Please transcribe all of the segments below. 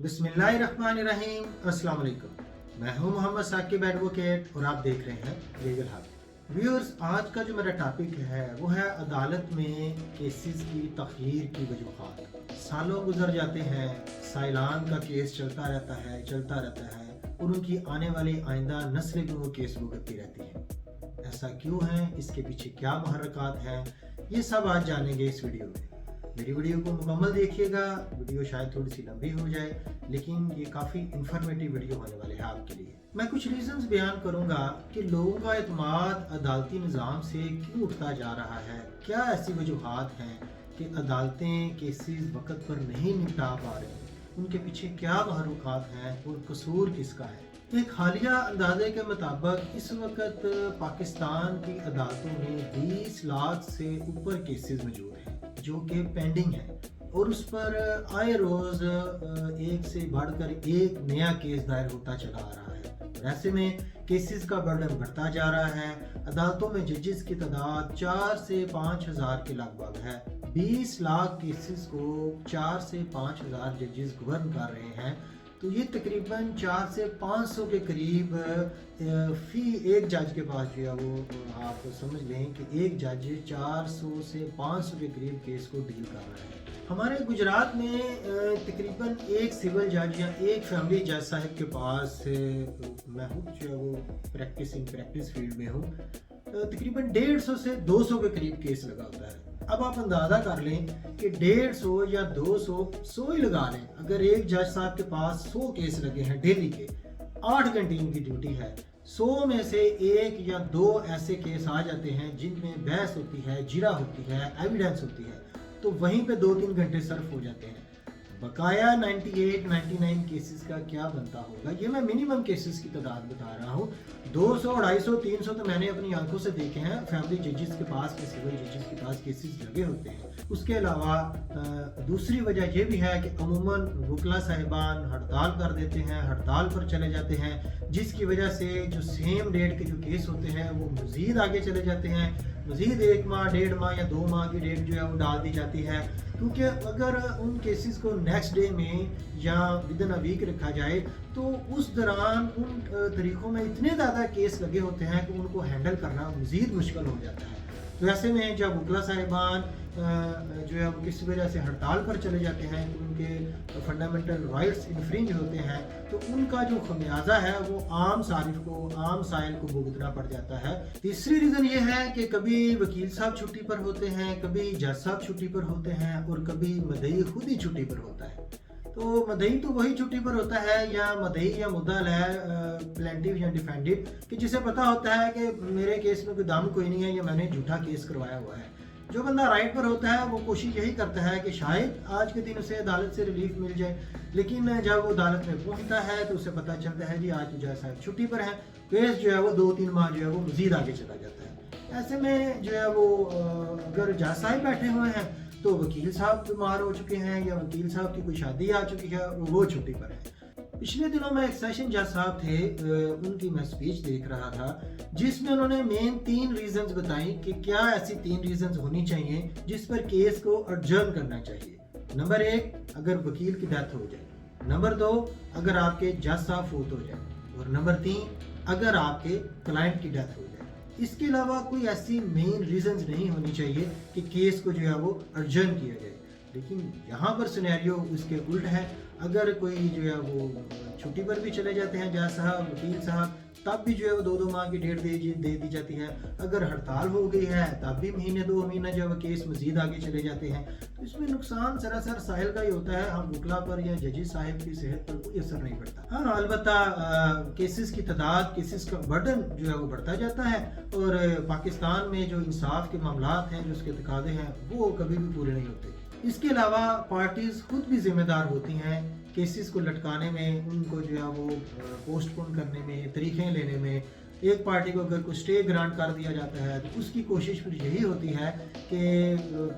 बिस्मिल्लाहिर्रहमानिर्रहीम। अस्सलाम वालेकुम। मैं हूं मोहम्मद साकिब एडवोकेट और आप देख रहे हैं लीगल हब। व्यूअर्स, आज का जो मेरा टॉपिक है वो है अदालत में केसेस की तखीर की वजूहात। सालों गुजर जाते हैं, साइलान का केस चलता रहता है और उनकी आने वाली आइंदा नस्लें भी वो केस भुगतती रहती हैं। ऐसा क्यों है, इसके पीछे क्या मुहर्रकात हैं, ये सब आज जानेंगे इस वीडियो में। मेरी वीडियो को मुकम्मल देखिएगा। वीडियो शायद थोड़ी सी लंबी हो जाए, लेकिन ये काफ़ी इंफॉर्मेटिव वीडियो होने वाले हैं आपके लिए। मैं कुछ रीजंस बयान करूंगा कि लोगों का एतमाद अदालती निज़ाम से क्यों उठता जा रहा है। क्या ऐसी वजूहात हैं कि अदालतें केसेस वक्त पर नहीं निपटा पा रही, उनके पीछे क्या महरुकात हैं और कसूर किसका है। एक हालिया अंदाजे के मुताबिक इस वक्त पाकिस्तान की अदालतों में 20 लाख से ऊपर केसेस मौजूद हैं जो कि पेंडिंग है और उस पर आए रोज एक से बढ़कर एक नया केस दायर होता चला आ रहा है। ऐसे में केसेस का बर्डन बढ़ता जा रहा है। अदालतों में जजेस की तादाद 4 से 5 हज़ार के लगभग है। 20 लाख केसेस को 4 से 5 हज़ार जजेस गवर्न कर रहे हैं, तो ये तकरीबन 4 से 500 के करीब फी एक जज के पास जो है वो आप समझ लें कि एक जज 400 से 500 के करीब केस को डील कर रहा है। हमारे गुजरात में तकरीबन एक सिविल जज या एक फैमिली जज साहब के पास मैं हूँ जो है वो प्रैक्टिस फील्ड में हूँ, तकरीबन 150 से 200 के करीब केस लगा होता है। अब आप अंदाजा कर लें कि 150 या 200 100 ही लगा लें। अगर एक जज साहब के पास 100 केस लगे हैं डेली के, 8 घंटे इनकी ड्यूटी है, 100 में से 1 या 2 ऐसे केस आ जाते हैं जिनमें बहस होती है, जिरा होती है, एविडेंस होती है, तो वहीं पे 2-3 घंटे सर्फ हो जाते हैं। बकाया 98-99 केसेस का क्या बनता होगा। ये मैं मिनिमम केसेस की तादाद बता रहा हूँ। 200, 250, 300 तो मैंने अपनी आंखों से देखे हैं फैमिली जजेस के पास, के सिविल जजेस के पास केसेस लगे होते हैं। उसके अलावा दूसरी वजह यह भी है कि अमूमन वकला साहिबान हड़ताल कर देते हैं, हड़ताल पर चले जाते हैं, जिसकी वजह से जो सेम डेट के जो केस होते हैं वो मज़ीद आगे चले जाते हैं। मज़ीद 1 माह, 1.5 माह या 2 माह की डेट जो है वो डाल दी जाती है, क्योंकि अगर उन केसेस को नेक्स्ट डे में या विद इन अ वीक रखा जाए तो उस दौरान उन तरीक़ों में इतने ज़्यादा केस लगे होते हैं कि उनको हैंडल करना मज़ीद मुश्किल हो जाता है। तो ऐसे में जब वकला साहिबान जो है वो किसी वजह से हड़ताल पर चले जाते हैं, उनके फंडामेंटल राइट्स इन्फ्रिंज होते हैं, तो उनका जो खमियाजा है वो आम सारिफ को, आम साइल को भुगतना पड़ जाता है। तीसरी रीज़न ये है कि कभी वकील साहब छुट्टी पर होते हैं, कभी जज साहब छुट्टी पर होते हैं और कभी मदई खुद ही छुट्टी पर होता है। तो मदई तो वही छुट्टी पर होता है या मदई या मुद्दल है, प्लेंटिव या डिफेंडेड, कि जिसे पता होता है कि मेरे केस में कोई दम कोई नहीं है या मैंने झूठा केस करवाया हुआ है। जो बंदा राइट पर होता है वो कोशिश यही करता है कि शायद आज के दिन उसे अदालत से रिलीफ मिल जाए, लेकिन जब वो अदालत में पहुंचता है तो उसे पता चलता है जी आज तो जज साहब छुट्टी पर है। केस जो है वो 2-3 माह जो है वो मजीद आगे चला जाता है। ऐसे में जो है वो अगर जज साहब बैठे हुए हैं तो वकील साहब बीमार हो चुके हैं या वकील साहब की कोई शादी आ चुकी है और वो छुट्टी पर है। पिछले दिनों में एक सेशन जज साहब थे, उनकी मैं स्पीच देख रहा था जिसमें उन्होंने मेन 3 रीजंस बताई कि क्या ऐसी 3 रीजंस होनी चाहिए जिस पर केस को अडजर्न करना चाहिए। नंबर 1, अगर वकील की डेथ हो जाए। नंबर 2, अगर आपके जज साहब फौत हो जाए। और नंबर 3, अगर आपके क्लाइंट की डेथ हो जाए। इसके अलावा कोई ऐसी मेन रीजंस नहीं होनी चाहिए कि केस को जो है वो अर्जन किया जाए। लेकिन यहाँ पर सिनेरियो उसके उल्ट है। अगर कोई जो है वो छुट्टी पर भी चले जाते हैं जज साहब, वकील साहब, तब भी जो है वो 2-2 माह की डेट दे दी जाती है। अगर हड़ताल हो गई है तब भी महीने 2 महीने जो है केस मजीद आगे चले जाते हैं। तो इसमें नुकसान सरासर साहिल का ही होता है, हम वकला पर या जजेस साहब की सेहत पर कोई असर नहीं पड़ता। हाँ, अलबत्ता केसेस की तादाद, केसेस का बर्डन जो है वो बढ़ता जाता है और पाकिस्तान में जो इंसाफ के मामलात हैं, जो उसके तकादे हैं, वो कभी भी पूरे नहीं होते। इसके अलावा पार्टीज खुद भी जिम्मेदार होती हैं केसेस को लटकाने में, उनको जो है वो पोस्टपोन करने में, तरीक़े लेने में। एक पार्टी को अगर कोई स्टे ग्रांट कर दिया जाता है तो उसकी कोशिश फिर यही होती है कि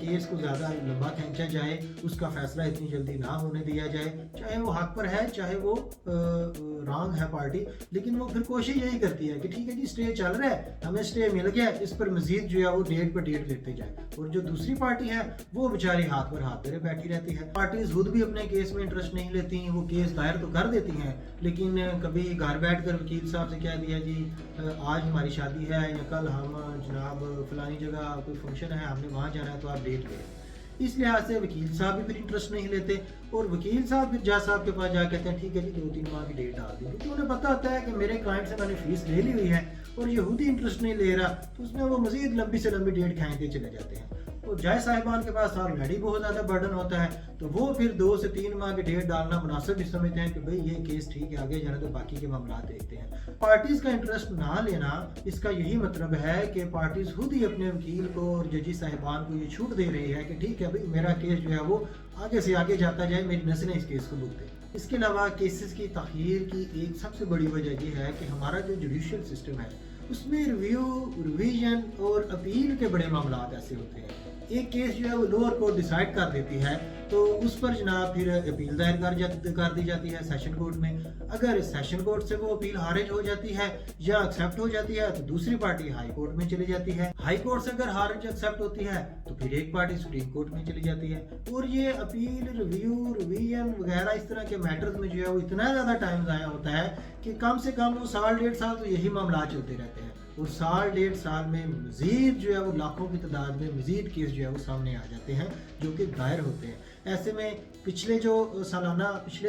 केस को ज़्यादा लंबा खींचा जाए, उसका फैसला इतनी जल्दी ना होने दिया जाए, चाहे वो हक पर है चाहे वो रॉन्ग है पार्टी, लेकिन वो फिर कोशिश यही करती है कि ठीक है जी स्टे चल रहा है, हमें स्टे मिल गया, इस पर मजीद जो है वो डेट पर डेट लेते जाए। और जो दूसरी पार्टी है वो बेचारी हाथ पर हाथ धरे बैठी रहती है। पार्टीज खुद भी अपने केस में इंटरेस्ट नहीं लेती, वो केस दायर तो कर देती हैं, लेकिन कभी घर बैठ कर वकील साहब से कह दिया जी आज हमारी शादी है या कल हम जनाब फलानी जगह कोई फंक्शन है, हमने वहाँ जाना है तो आप डेट दें। इस लिहाज से वकील साहब भी फिर इंटरेस्ट नहीं लेते और वकील साहब फिर जज साहब के पास जा कहते हैं ठीक है जी 2-3 माह की डेट डाल दी, क्योंकि उन्हें पता होता है कि मेरे क्लाइंट से मैंने फीस ले ली हुई है और यहूदी इंटरेस्ट नहीं ले रहा, तो उसमें वो मजीद लंबी से लंबी डेट खींचते चले जाते हैं। तो जज साहिबान के पास ऑलरेडी बहुत ज़्यादा बर्डन होता है, तो वो फिर 2 से 3 माह की डेट डालना मुनासिब भी समझते हैं कि भाई ये केस ठीक है, आगे जाना तो बाकी के मामला देखते हैं। पार्टीज का इंटरेस्ट ना लेना, इसका यही मतलब है कि पार्टीज खुद ही अपने वकील को और जजी साहिबान को ये छूट दे रही है कि ठीक है भाई मेरा केस जो है वो आगे से आगे जाता जाए, मेरी नस्लें इस केस को भुगतें। इसके अलावा केसेस की तखीर की एक सबसे बड़ी वजह ये है कि हमारा जो जुडिशियल सिस्टम है उसमें रिव्यू, रिवीजन और अपील के बड़े मामला ऐसे होते हैं। एक केस जो है वो लोअर कोर्ट डिसाइड कर देती है तो उस पर जनाब फिर अपील दायर कर दी जाती है सेशन कोर्ट में। अगर सेशन कोर्ट से वो अपील खारिज हो जाती है या एक्सेप्ट हो जाती है तो दूसरी पार्टी हाई कोर्ट में चली जाती है। हाई कोर्ट से अगर खारिज एक्सेप्ट होती है तो फिर एक पार्टी सुप्रीम कोर्ट में चली जाती है। और ये अपील, रिव्यू, रिवीजन वगैरह इस तरह के मैटर्स में जो है वो इतना ज़्यादा टाइम ज़ाया होता है कि कम से कम वो 1.5 साल तो यही मामला चलते रहते हैं और 1.5 साल में मजीद जो है वो लाखों की तादाद में मजीद केस जो है वो सामने आ जाते हैं जो कि दायर होते हैं। ऐसे में पिछले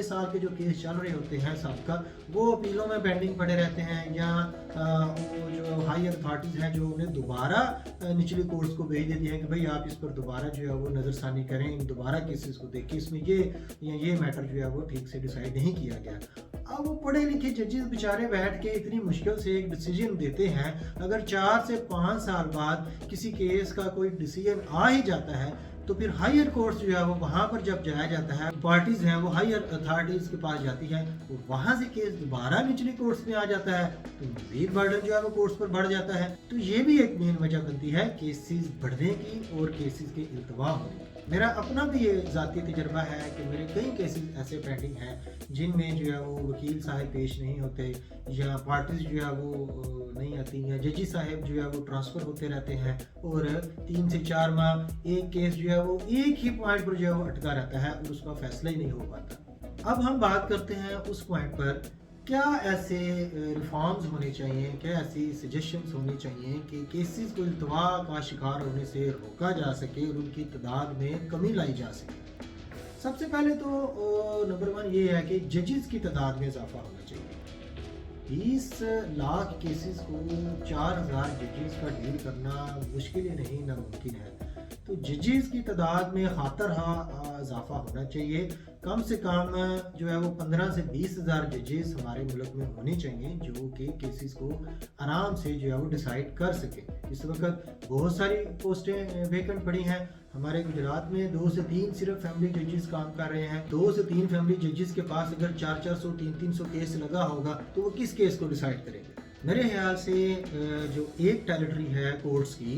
साल के जो केस चल रहे होते हैं सबका, वो अपीलों में पेंडिंग पड़े रहते हैं या वो जो हाई अथॉरिटीज़ हैं जो उन्हें दोबारा निचली कोर्ट्स को भेज देती हैं कि भाई आप इस पर दोबारा जो है वो नज़रसानी करें, दोबारा केसेस को देखें, इसमें ये मैटर जो है वो ठीक से डिसाइड नहीं किया गया। अब वो पढ़े लिखे जजेस बेचारे बैठ के इतनी मुश्किल से एक डिसीजन देते हैं, अगर 4 से 5 साल बाद किसी केस का कोई डिसीजन आ ही जाता है तो फिर हायर कोर्ट्स जो है वो वहाँ पर जब जाया जाता है, पार्टीज हैं वो हायर अथॉरिटीज के पास जाती हैं और वहाँ से केस दोबारा निचली कोर्ट्स में आ जाता है तो मजीद बर्डन जो है वो कोर्ट्स पर बढ़ जाता है। तो ये भी एक मेन वजह बनती है केसेस बढ़ने की और केसेस के इल्तवा होने की। मेरा अपना भी ये ज़ाती तजर्बा है कि मेरे कई केसेस ऐसे पेंडिंग हैं जिनमें जो है वो वकील साहब पेश नहीं होते या पार्टीज जो है वो नहीं आती हैं, जजी साहब जो है वो ट्रांसफ़र होते रहते हैं और 3 से 4 माह एक केस जो है वो एक ही पॉइंट पर जो है वो अटका रहता है और उसका फैसला ही नहीं हो पाता। अब हम बात करते हैं उस पॉइंट पर क्या ऐसे रिफॉर्म्स होने चाहिए, क्या ऐसी सजेशंस होनी चाहिए कि केसेस को इल्तवा का शिकार होने से रोका जा सके और उनकी तादाद में कमी लाई जा सके। सबसे पहले तो नंबर 1 ये है कि जजेस की तादाद में इजाफा होना चाहिए। 20 लाख केसेस को 4000 जजेस का डील करना मुश्किल ही नहीं नामुमकिन है, तो जजेस की तादाद में खातरहा इजाफा होना चाहिए। कम से कम जो है वो 15 से 20 हज़ार जजेस हमारे मुल्क में होने चाहिए जो कि केसेस को आराम से जो है वो डिसाइड कर सके। इस वक्त बहुत सारी पोस्टें वेकेंट पड़ी हैं हमारे गुजरात में, 2 से 3 सिर्फ फैमिली जजेस काम कर रहे हैं। 2 से 3 फैमिली जजेस के पास अगर 400 300 केस लगा होगा तो वो किस केस को डिसाइड करेंगे। मेरे ख्याल से जो एक टेरिटरी है कोर्ट्स की,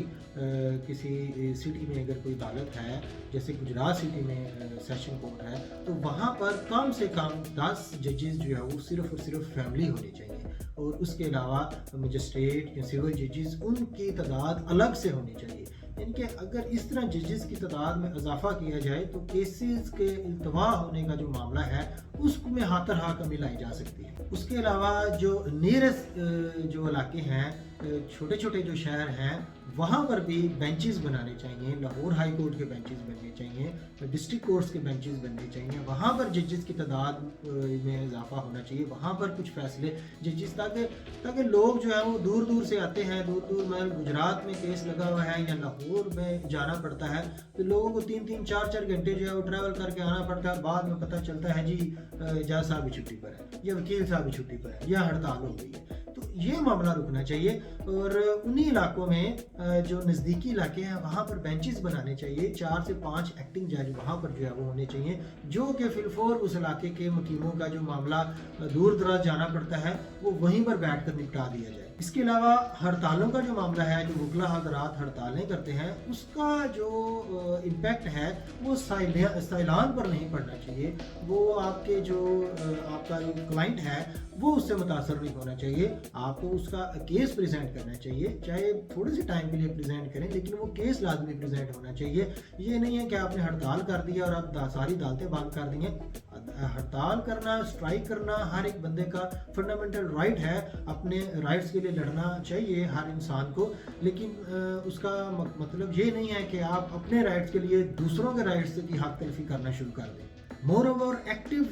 किसी सिटी में अगर कोई अदालत है जैसे गुजरात सिटी में सेशन कोर्ट है तो वहाँ पर कम से कम 10 जजेस जो है वो सिर्फ और सिर्फ फैमिली होनी चाहिए और उसके अलावा मजिस्ट्रेट या सिविल जजेस उनकी तादाद अलग से होनी चाहिए। यानी कि अगर इस तरह जजेस की तादाद में इजाफा किया जाए तो केसेस के इल्तवा होने का जो मामला है उसमें हाथर कमी लाई जा सकती है। उसके अलावा जो नियरेस्ट जो इलाके हैं, छोटे छोटे जो शहर हैं, वहाँ पर भी बेंचेस बनाने चाहिए। लाहौर हाई कोर्ट के बेंचेस बनने चाहिए, डिस्ट्रिक्ट कोर्ट्स के बेंचेस बनने चाहिए। वहाँ पर जजेस की तादाद में इजाफा होना चाहिए, वहाँ पर कुछ फैसले जजेस ताकि लोग जो है वो दूर दूर से आते हैं, दूर में गुजरात में केस लगा हुआ है या लाहौर में जाना पड़ता है तो लोगों को 3-3 4-4 घंटे जो है वो ट्रैवल करके आना पड़ता है। बाद में पता चलता है जी जज साहब भी छुट्टी पर है या वकील साहब भी छुट्टी पर है या हड़ताल हो गई है। तो ये मामला रुकना चाहिए और उन्हीं इलाकों में जो नज़दीकी इलाके हैं वहाँ पर बेंचेस बनाने चाहिए। 4 से 5 एक्टिंग जज वहाँ पर जो है वो होने चाहिए जो कि फिलफोर उस इलाके के मुकीमों का जो मामला दूर दराज जाना पड़ता है वो वहीं पर बैठ कर निपटा दिया जाए। اس کے علاوہ ہڑتالوں کا جو معاملہ ہے، جو وکلا حضرات ہڑتالیں کرتے ہیں، اس کا جو امپیکٹ ہے وہ سائلان پر نہیں پڑنا چاہیے. وہ آپ کے جو آپ کا جو کلائنٹ ہے وہ اس سے متاثر نہیں ہونا چاہیے. آپ کو اس کا کیس پریزنٹ کرنا چاہیے، چاہے تھوڑے سے ٹائم کے لیے پریزنٹ کریں، لیکن وہ کیس لازمی پریزنٹ ہونا چاہیے. یہ نہیں ہے کہ آپ نے ہڑتال کر دیا اور آپ ساری عدالتیں بند کر دی ہیں. ہڑتال کرنا، اسٹرائک کرنا ہر ایک بندے کا فنڈامنٹل رائٹ ہے. اپنے رائٹس کے لیے لڑنا چاہیے ہر انسان کو، لیکن اس کا مطلب یہ نہیں ہے کہ آپ اپنے رائٹس کے لیے دوسروں کے رائٹس کی حق تلفی کرنا شروع کر دیں. مور اوور ایکٹیو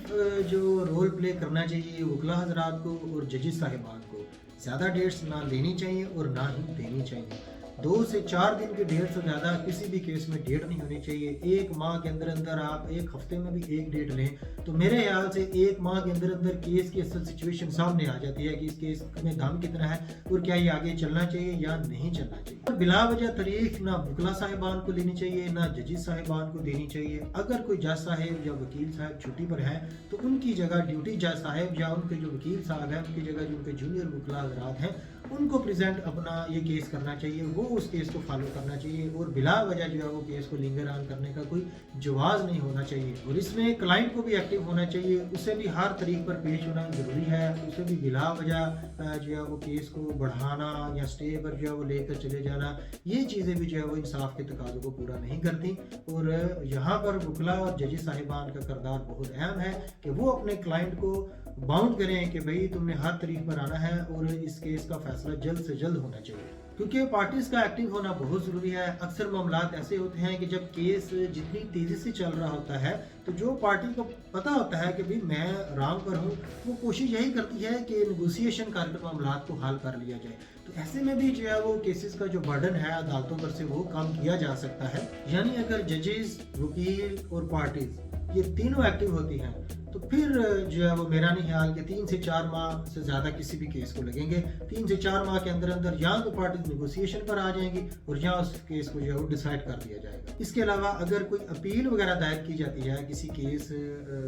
جو رول پلے کرنا چاہیے وکلا حضرات کو اور ججز صاحبان کو. زیادہ ڈیٹس نہ لینی چاہیے اور نہ ہی دینی چاہیے. 2 سے 4 دن کے ڈیٹ سے زیادہ کسی بھی کیس میں ڈیٹ نہیں ہونی چاہیے. 1 ماہ کے اندر اندر آپ 1 ہفتے میں بھی 1 ڈیٹ لیں تو میرے خیال سے 1 ماہ کے اندر اندر کیس کی اصل سچویشن سامنے آ جاتی ہے کہ اس کیس میں دم کتنا ہے اور کیا یہ آگے چلنا چاہیے یا نہیں چلنا چاہیے. بلا وجہ تاریخ نہ وکلا صاحبان کو لینی چاہیے نہ ججز صاحبان کو دینی چاہیے. اگر کوئی جج صاحب یا وکیل صاحب چھٹی پر ہیں تو ان کی جگہ ڈیوٹی جج صاحب یا ان کے جو وکیل صاحب ہیں ان کی جگہ جو ان کے جونیئر وکلا حضرات ہیں ان کو پریزنٹ اپنا یہ کیس کرنا چاہیے. وہ اس کیس کو فالو کرنا چاہیے اور بلا وجہ جو ہے وہ کیس کو لنگر آن کرنے کا کوئی جواز نہیں ہونا چاہیے. اور اس میں کلائنٹ کو بھی ایکٹیو ہونا چاہیے، اسے بھی ہر طریق پر پیش ہونا ضروری ہے. اسے بھی بلا وجہ جو ہے وہ کیس کو بڑھانا یا اسٹے پر جو ہے وہ لے کر چلے جانا، یہ چیزیں بھی جو ہے وہ انصاف کے تقاضوں کو پورا نہیں کرتی. اور یہاں پر وکلا اور ججز صاحبان کا کردار بہت اہم ہے کہ وہ اپنے کلائنٹ کو باؤنڈ کریں کہ بھئی تم نے ہر طریق پر آنا ہے اور اس کیس کا فیصلہ جلد سے جلد ہونا چاہیے. کیونکہ پارٹیز کا ایکٹیو ہونا بہت ضروری ہے. اکثر معاملات ایسے ہوتے ہیں کہ جب کیس جتنی تیزی سے چل رہا ہوتا ہے تو جو پارٹی کو پتہ ہوتا ہے کہ بھئی میں رانگ پر ہوں، وہ کوشش یہی کرتی ہے کہ نیگوسیشن کر کے معاملات کو حل کر لیا جائے. تو ایسے میں بھی جو ہے وہ کیسز کا جو برڈن ہے عدالتوں پر سے وہ کم کیا جا سکتا ہے. یعنی اگر ججز، وکیل اور پارٹیز یہ تینوں ایکٹیو ہوتی ہیں تو پھر جو ہے وہ میرا نہیں خیال کہ 3 سے 4 ماہ سے زیادہ کسی بھی کیس کو لگیں گے. 3 سے 4 ماہ کے اندر اندر یا تو پارٹیز نیگوسیشن پر آ جائیں گی اور یا اس کیس کو جو ہے وہ ڈیسائیڈ کر دیا جائے گا. اس کے علاوہ اگر کوئی اپیل وغیرہ دائر کی جاتی ہے کسی کیس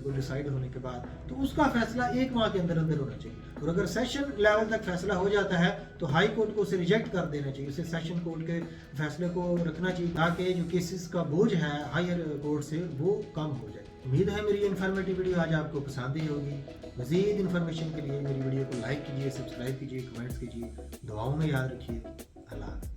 کو ڈیسائیڈ ہونے کے بعد تو اس کا فیصلہ 1 ماہ کے اندر اندر ہونا چاہیے. اور اگر سیشن لیول تک فیصلہ ہو جاتا ہے تو ہائی کورٹ کو اسے ریجیکٹ کر دینا چاہیے. اسے سیشن کورٹ کے فیصلے کو رکھنا چاہیے تاکہ جو کیسز کا بوجھ ہے ہائر کورٹ سے وہ کم ہو جائے. امید ہے میری انفارمیٹیو ویڈیو آج آپ کو پسند ہی ہوگی. مزید انفارمیشن کے لیے میری ویڈیو کو لائک کیجیے، سبسکرائب کیجیے، کمنٹس کیجیے. دعاؤں میں یاد رکھیے. اللہ حافظ.